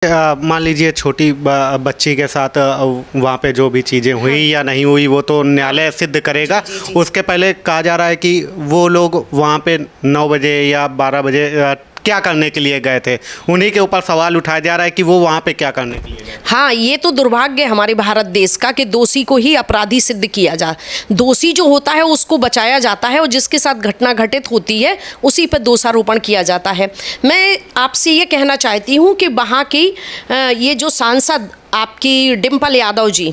मान लीजिए छोटी बच्ची के साथ वहाँ पे जो भी चीज़ें हुई या नहीं हुई वो तो न्यायालय सिद्ध करेगा। जी। उसके पहले कहा जा रहा है कि वो लोग वहाँ पे 9 बजे या 12 बजे क्या करने के लिए गए थे। उन्हीं के ऊपर सवाल उठाया जा रहा है कि वो वहाँ पे क्या करने के लिए गए। हाँ, ये तो दुर्भाग्य है हमारे भारत देश का कि दोषी को ही अपराधी सिद्ध किया जा, दोषी जो होता है उसको बचाया जाता है और जिसके साथ घटना घटित होती है उसी पर दोषारोपण किया जाता है। मैं आपसे ये कहना चाहती हूँ कि वहाँ की ये जो सांसद आपकी डिम्पल यादव जी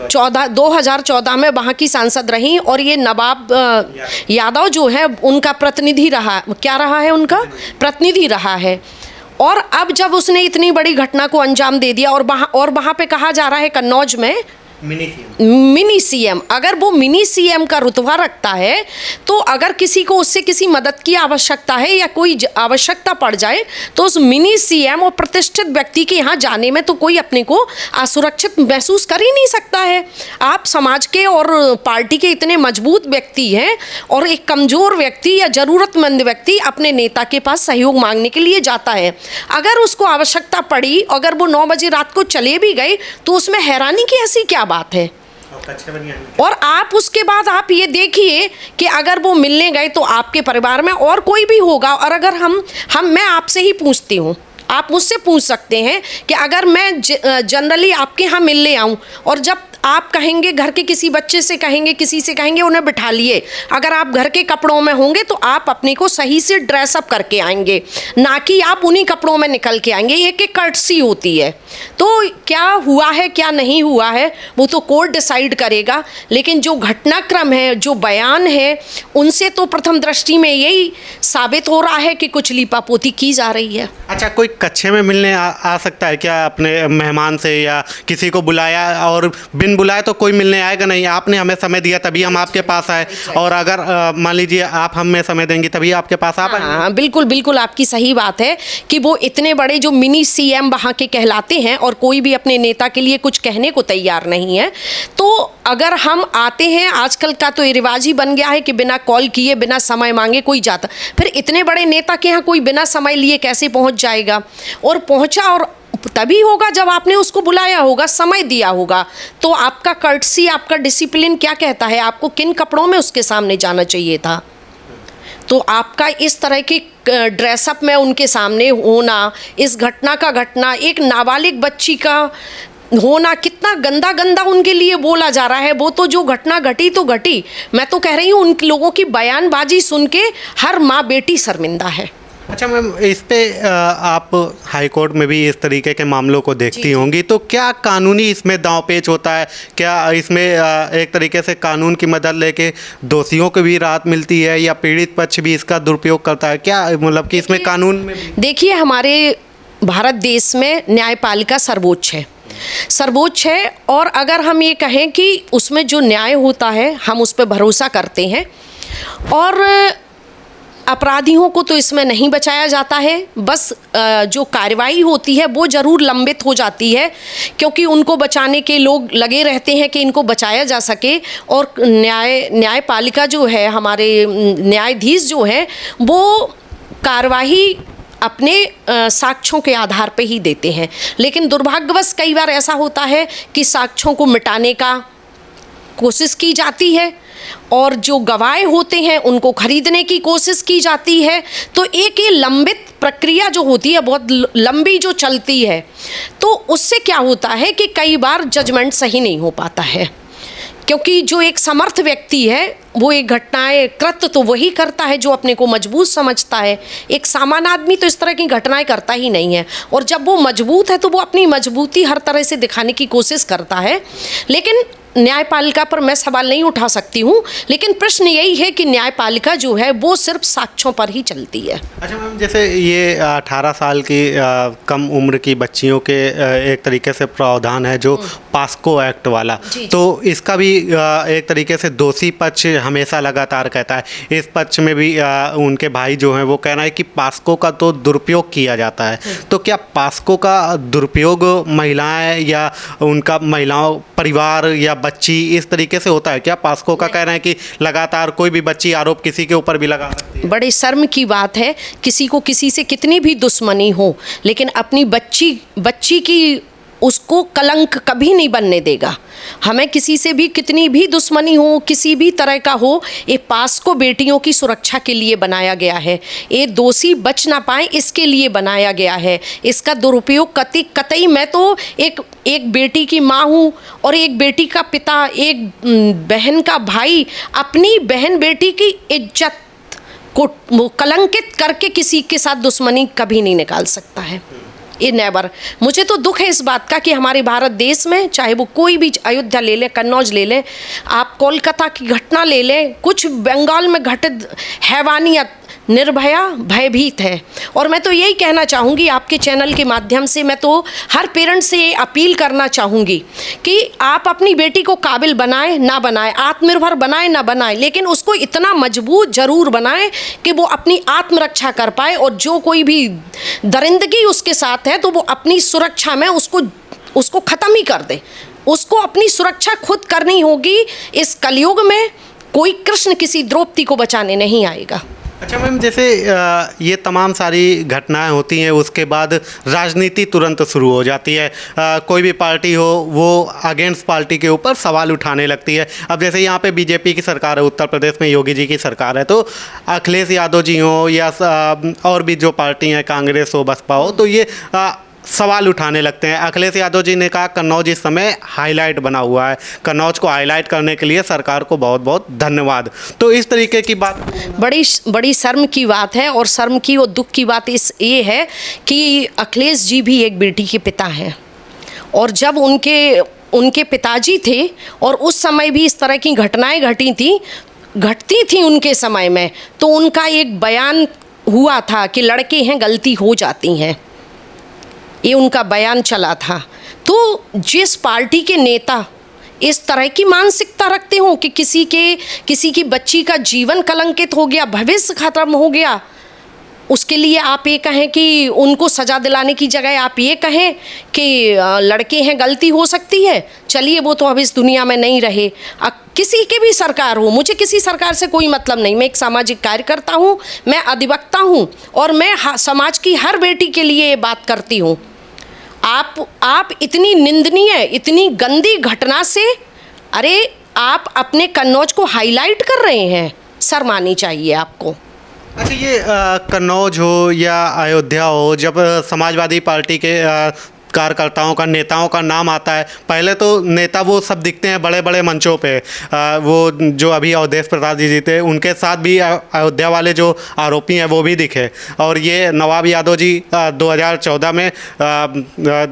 2014 में वहाँ की सांसद रहीं और ये नवाब यादव जो है उनका प्रतिनिधि रहा, क्या रहा है, उनका प्रतिनिधि रहा है। और अब जब उसने इतनी बड़ी घटना को अंजाम दे दिया और वहाँ पे कहा जा रहा है कन्नौज में मिनी सीएम, अगर वो मिनी सीएम का रुतबा रखता है तो अगर किसी को उससे किसी मदद की आवश्यकता है या कोई आवश्यकता पड़ जाए तो उस मिनी सीएम और प्रतिष्ठित व्यक्ति के यहाँ जाने में तो कोई अपने को असुरक्षित महसूस कर ही नहीं सकता है। आप समाज के और पार्टी के इतने मजबूत व्यक्ति हैं और एक कमज़ोर व्यक्ति या ज़रूरतमंद व्यक्ति अपने नेता के पास सहयोग मांगने के लिए जाता है। अगर उसको आवश्यकता पड़ी, अगर वो 9 बजे रात को चले भी गए तो उसमें हैरानी की ऐसी क्या बात है। और आप उसके बाद आप ये देखिए कि अगर वो मिलने गए तो आपके परिवार में और कोई भी होगा। और अगर मैं आपसे ही पूछती हूँ, आप मुझसे पूछ सकते हैं कि अगर मैं जनरली आपके यहाँ मिलने आऊँ और जब आप कहेंगे, घर के किसी बच्चे से कहेंगे, किसी से कहेंगे उन्हें बिठा लिए, अगर आप घर के कपड़ों में होंगे तो आप अपने को सही से ड्रेसअप करके आएंगे, ना कि आप उन्हीं कपड़ों में निकल के आएंगे। एक कर्टसी होती है। तो क्या हुआ है क्या नहीं हुआ है वो तो कोर्ट डिसाइड करेगा, लेकिन जो घटनाक्रम है, जो बयान है, उनसे तो प्रथम दृष्टि में यही साबित हो रहा है कि कुछ लीपापोती की जा रही है। अच्छा, कोई कच्छे में मिलने आ सकता है क्या अपने मेहमान से, या किसी को बुलाया और बिन बुलाए तो कोई मिलने आएगा नहीं। आपने हमें समय दिया तभी हम आपके पास आए, और अगर मान लीजिए आप हमें समय देंगे तभी आपके पास आ पाएंगे। हाँ, बिल्कुल बिल्कुल आपकी सही बात है कि वो इतने बड़े जो मिनी सीएम वहाँ के कहलाते हैं और कोई भी अपने नेता के लिए कुछ कहने को तैयार नहीं है। तो अगर हम आते हैं, आजकल का तो ये रिवाज ही बन गया है कि बिना कॉल किए, बिना समय मांगे कोई जाता, फिर इतने बड़े नेता के यहाँ कोई बिना समय लिए कैसे पहुँच जाएगा। और पहुँचा और तभी होगा जब आपने उसको बुलाया होगा, समय दिया होगा। तो आपका कर्टसी, आपका डिसिप्लिन क्या कहता है, आपको किन कपड़ों में उसके सामने जाना चाहिए था। तो आपका इस तरह की ड्रेसअप में उनके सामने होना, इस घटना का घटना, एक नाबालिग बच्ची का होना, कितना गंदा गंदा उनके लिए बोला जा रहा है। वो तो जो घटना घटी तो घटी, मैं तो कह रही हूँ उन लोगों की बयानबाजी सुन के हर माँ बेटी शर्मिंदा है। अच्छा मैम, इस पे आप हाई कोर्ट में भी इस तरीके के मामलों को देखती होंगी, तो क्या कानूनी इसमें दांव-पेच होता है? क्या इसमें एक तरीके से कानून की मदद लेके दोषियों को भी राहत मिलती है या पीड़ित पक्ष भी इसका दुरुपयोग करता है? क्या मतलब कि इसमें कानून में देखिए, हमारे भारत देश में न्यायपालिका सर्वोच्च है और अगर हम ये कहें कि उसमें जो न्याय होता है हम उस पर भरोसा करते हैं और अपराधियों को तो इसमें नहीं बचाया जाता है। बस जो कार्रवाई होती है वो ज़रूर लंबित हो जाती है, क्योंकि उनको बचाने के लोग लगे रहते हैं कि इनको बचाया जा सके। और न्यायपालिका जो है, हमारे न्यायाधीश जो हैं, वो कार्रवाई अपने साक्ष्यों के आधार पे ही देते हैं। लेकिन दुर्भाग्यवश कई बार ऐसा होता है कि साक्ष्यों को मिटाने का कोशिश की जाती है और जो गवाह होते हैं उनको खरीदने की कोशिश की जाती है। तो एक ये लंबित प्रक्रिया जो होती है, बहुत लंबी जो चलती है, तो उससे क्या होता है कि कई बार जजमेंट सही नहीं हो पाता है, क्योंकि जो एक समर्थ व्यक्ति है वो एक घटनाएं कृत्य तो वही करता है जो अपने को मजबूत समझता है। एक सामान्य आदमी तो इस तरह की घटनाएं करता ही नहीं है, और जब वो मजबूत है तो वो अपनी मजबूती हर तरह से दिखाने की कोशिश करता है। लेकिन न्यायपालिका पर मैं सवाल नहीं उठा सकती हूँ, लेकिन प्रश्न यही है कि न्यायपालिका जो है वो सिर्फ साक्ष्यों पर ही चलती है। अच्छा मैम, जैसे ये 18 साल की कम उम्र की बच्चियों के एक तरीके से प्रावधान है जो पास्को एक्ट वाला, तो इसका भी एक तरीके से दोषी पक्ष हमेशा लगातार कहता है। इस पक्ष में भी उनके भाई जो हैं वो कह रहे हैं कि पास्को का तो दुरुपयोग किया जाता है। तो क्या पास्को का दुरुपयोग महिलाएं या उनका महिलाओं परिवार या बच्ची इस तरीके से होता है क्या? पास्को का कह रहे हैं कि लगातार कोई भी बच्ची आरोप किसी के ऊपर भी लगा सकती है। बड़े शर्म की बात है, किसी को किसी से कितनी भी दुश्मनी हो लेकिन अपनी बच्ची की उसको कलंक कभी नहीं बनने देगा। हमें किसी से भी कितनी भी दुश्मनी हो, किसी भी तरह का हो, ये पास्को बेटियों की सुरक्षा के लिए बनाया गया है। ये दोषी बच ना पाए इसके लिए बनाया गया है। इसका दुरुपयोग कतई मैं तो एक बेटी की माँ हूँ और एक बेटी का पिता, एक बहन का भाई अपनी बहन बेटी की इज्जत को कलंकित करके किसी के साथ दुश्मनी कभी नहीं निकाल सकता है। ये नेवर। मुझे तो दुख है इस बात का कि हमारे भारत देश में, चाहे वो कोई भी अयोध्या ले लें, कन्नौज ले लें, आप कोलकाता की घटना ले लें, कुछ बंगाल में घटित हैवानियत, निर्भया भयभीत है। और मैं तो यही कहना चाहूँगी आपके चैनल के माध्यम से, मैं तो हर पेरेंट्स से ये अपील करना चाहूँगी कि आप अपनी बेटी को काबिल बनाएं ना बनाएं, आत्मनिर्भर बनाएं ना बनाएं, लेकिन उसको इतना मजबूत ज़रूर बनाएं कि वो अपनी आत्मरक्षा कर पाए और जो कोई भी दरिंदगी उसके साथ है तो वो अपनी सुरक्षा में उसको ख़त्म ही कर दे। उसको अपनी सुरक्षा खुद करनी होगी। इस कलयुग में कोई कृष्ण किसी द्रौपदी को बचाने नहीं आएगा। अच्छा मैम, जैसे ये तमाम सारी घटनाएं होती हैं, उसके बाद राजनीति तुरंत शुरू हो जाती है। कोई भी पार्टी हो वो अगेंस्ट पार्टी के ऊपर सवाल उठाने लगती है। अब जैसे यहाँ पे बीजेपी की सरकार है, उत्तर प्रदेश में योगी जी की सरकार है, तो अखिलेश यादव जी हो या और भी जो पार्टी हैं, कांग्रेस हो, बसपा हो, तो ये सवाल उठाने लगते हैं। अखिलेश यादव जी ने कहा कन्नौज इस समय हाईलाइट बना हुआ है, कन्नौज को हाईलाइट करने के लिए सरकार को बहुत बहुत धन्यवाद। तो इस तरीके की बात बड़ी शर्म की बात है। और शर्म की और दुख की बात ये है कि अखिलेश जी भी एक बेटी के पिता हैं और जब उनके पिताजी थे और उस समय भी इस तरह की घटनाएं घटती थी उनके समय में, तो उनका एक बयान हुआ था कि लड़के हैं गलती हो जाती हैं, ये उनका बयान चला था। तो जिस पार्टी के नेता इस तरह की मानसिकता रखते हो कि किसी की बच्ची का जीवन कलंकित हो गया, भविष्य खत्म हो गया, उसके लिए आप ये कहें कि उनको सज़ा दिलाने की जगह आप ये कहें कि लड़के हैं गलती हो सकती है, चलिए वो तो अब इस दुनिया में नहीं रहे। किसी की भी सरकार हो, मुझे किसी सरकार से कोई मतलब नहीं। मैं एक सामाजिक कार्यकर्ता हूँ, मैं अधिवक्ता हूँ और मैं समाज की हर बेटी के लिए ये बात करती हूँ। आप इतनी निंदनीय, इतनी गंदी घटना से, अरे आप अपने कन्नौज को हाईलाइट कर रहे हैं, शर्म आनी चाहिए आपको। अच्छा, ये कन्नौज हो या अयोध्या हो, जब समाजवादी पार्टी के कार्यकर्ताओं का, नेताओं का नाम आता है, पहले तो नेता वो सब दिखते हैं बड़े बड़े मंचों पे। वो जो अभी अवधेश प्रताप जी जीते, उनके साथ भी अयोध्या वाले जो आरोपी हैं वो भी दिखे, और ये नवाब यादव जी 2014 में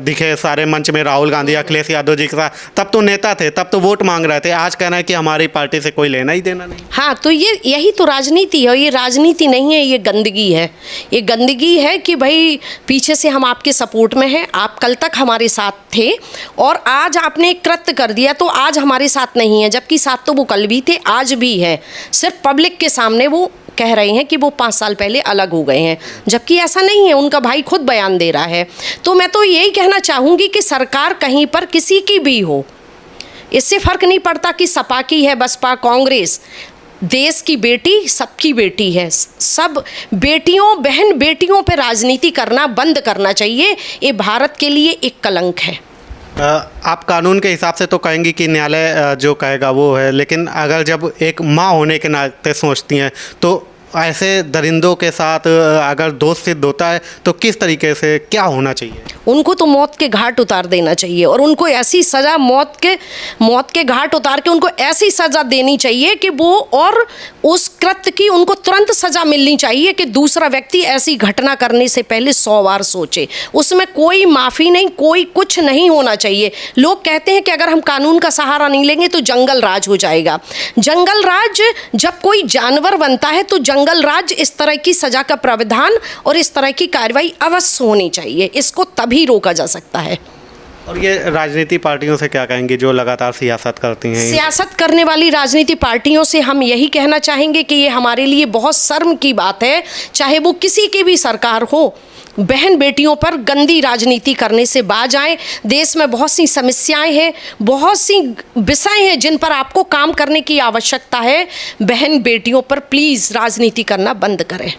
दिखे सारे मंच में, राहुल गांधी, अखिलेश यादव जी के साथ। तब तो नेता थे, तब तो वोट मांग रहे थे। आज कहना है कि हमारी पार्टी से कोई लेना ही देना नहीं। हाँ, तो यही तो राजनीति है। ये राजनीति नहीं है, ये गंदगी है। ये गंदगी है कि भाई पीछे से हम आपके सपोर्ट में हैं, आप कल तक हमारे साथ थे और आज आपने कृत्य कर दिया तो आज हमारे साथ नहीं है, जबकि साथ तो वो कल भी थे, आज भी है। सिर्फ पब्लिक के सामने वो कह रहे हैं कि वो 5 साल पहले अलग हो गए हैं, जबकि ऐसा नहीं है। उनका भाई खुद बयान दे रहा है। तो मैं तो यही कहना चाहूँगी कि सरकार कहीं पर किसी की भी हो, इससे फ़र्क नहीं पड़ता कि सपा की है, बसपा, कांग्रेस, देश की बेटी सबकी बेटी है। सब बेटियों, बहन बेटियों पे राजनीति करना बंद करना चाहिए। ये भारत के लिए एक कलंक है। आप कानून के हिसाब से तो कहेंगी कि न्यायालय जो कहेगा वो है, लेकिन अगर जब एक माँ होने के नाते सोचती हैं तो ऐसे दरिंदों के साथ अगर दोष सिद्ध होता है तो किस तरीके से क्या होना चाहिए? उनको तो मौत के घाट उतार देना चाहिए और उनको ऐसी सज़ा, मौत के घाट उतार के उनको ऐसी सज़ा देनी चाहिए कि वो, और उस कृत्य की उनको तुरंत सज़ा मिलनी चाहिए कि दूसरा व्यक्ति ऐसी घटना करने से पहले 100 बार सोचे। उसमें कोई माफ़ी नहीं, कोई कुछ नहीं होना चाहिए। लोग कहते हैं कि अगर हम कानून का सहारा नहीं लेंगे तो जंगल राज हो जाएगा। जंगल राज, जब कोई जानवर बनता है तो जंगल राज इस तरह की सज़ा का प्रावधान और इस तरह की कार्रवाई अवश्य होनी चाहिए। इसको तभी रोका जा सकता है। और ये राजनीति पार्टियों से क्या कहेंगे जो लगातार सियासत करती हैं? सियासत करने वाली राजनीति पार्टियों से हम यही कहना चाहेंगे कि ये हमारे लिए बहुत शर्म की बात है, चाहे वो किसी की भी सरकार हो, बहन बेटियों पर गंदी राजनीति करने से बाज आए। देश में बहुत सी समस्याएं हैं, बहुत सी विषय हैं जिन पर आपको काम करने की आवश्यकता है। बहन बेटियों पर प्लीज़ राजनीति करना बंद करें।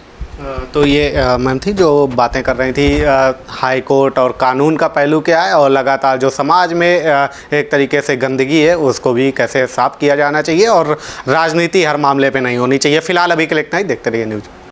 तो ये मैम थी जो बातें कर रही थी हाई कोर्ट और कानून का पहलू क्या है और लगातार जो समाज में एक तरीके से गंदगी है उसको भी कैसे साफ किया जाना चाहिए और राजनीति हर मामले पे नहीं होनी चाहिए। फिलहाल अभी के लिए इतना ही, देखते रहिए न्यूज़।